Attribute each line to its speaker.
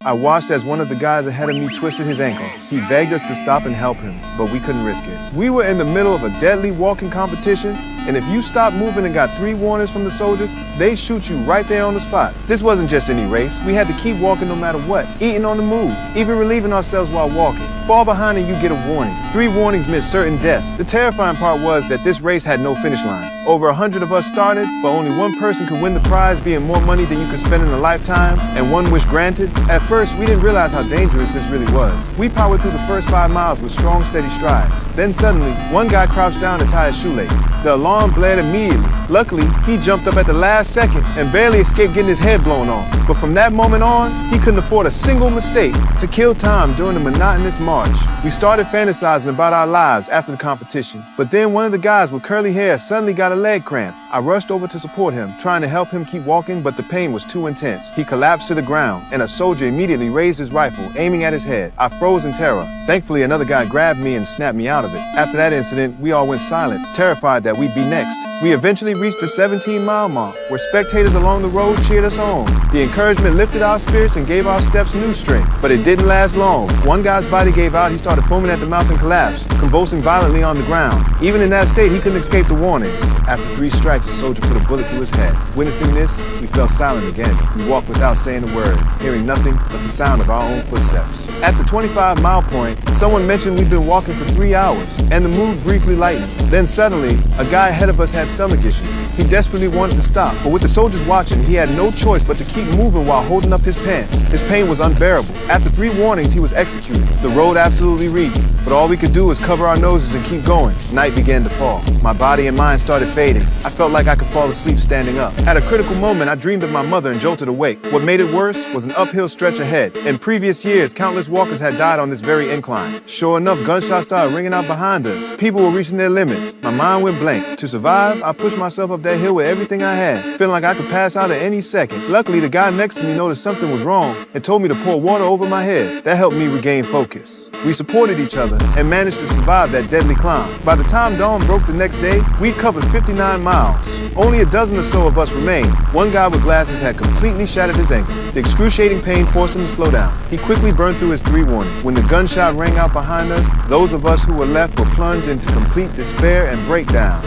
Speaker 1: I watched as one of the guys ahead of me twisted his ankle. He begged us to stop and help him, but we couldn't risk it. We were in the middle of a deadly walking competition, and if you stopped moving and got 3 warnings from the soldiers, they shoot you right there on the spot. This wasn't just any race. We had to keep walking no matter what, eating on the move, even relieving ourselves while walking. Fall behind and you get a warning. 3 warnings meant certain death. The terrifying part was that this race had no finish line. Over 100 of us started, but only one person could win the prize, being more money than you could spend in a lifetime, and one wish granted. At first, we didn't realize how dangerous this really was. We powered through the first 5 miles with strong, steady strides. Then suddenly, one guy crouched down to tie his shoelace. The alarm blared immediately. Luckily, he jumped up at the last second and barely escaped getting his head blown off. But from that moment on, he couldn't afford a single mistake. To kill time during the monotonous march, we started fantasizing about our lives after the competition. But then one of the guys with curly hair suddenly got a leg cramp. I rushed over to support him, trying to help him keep walking, but the pain was too intense. He collapsed to the ground, and a soldier immediately raised his rifle, aiming at his head. I froze in terror. Thankfully, another guy grabbed me and snapped me out of it. After that incident, we all went silent, terrified that we'd be next. We eventually reached the 17-mile mark, where spectators along the road cheered us on. The encouragement lifted our spirits and gave our steps new strength, but it didn't last long. One guy's body gave out, he started foaming at the mouth and collapsed, convulsing violently on the ground. Even in that state, he couldn't escape the warnings. After 3 strikes, a soldier put a bullet through his head. Witnessing this, we fell silent again. We walked without saying a word, hearing nothing but the sound of our own footsteps. At the 25-mile point, someone mentioned we'd been walking for 3 hours, and the mood briefly lightened. Then suddenly, a guy ahead of us had stomach issues. He desperately wanted to stop, but with the soldiers watching, he had no choice but to keep moving while holding up his pants. His pain was unbearable. After 3 warnings, he was executed. The road absolutely reeked, but all we could do was cover our noses and keep going. Night began to fall. My body and mind started fading. I felt like I could fall asleep standing up. At a critical moment, I dreamed of my mother and jolted awake. What made it worse was an uphill stretch ahead. In previous years, countless walkers had died on this very incline. Sure enough, gunshots started ringing out behind us. People were reaching their limits. My mind went blank. To survive, I pushed myself up that hill with everything I had, feeling like I could pass out at any second. Luckily, the guy next to me noticed something was wrong and told me to pour water over my head. That helped me regain focus. We supported each other and managed to survive that deadly climb. By the time dawn broke the next day, we'd covered 59 miles. Only a dozen or so of us remained. One guy with glasses had completely shattered his ankle. The excruciating pain forced him to slow down. He quickly burned through his 3 warnings. When the gunshot rang out behind us, those of us who were left were plunged into complete despair and breakdown.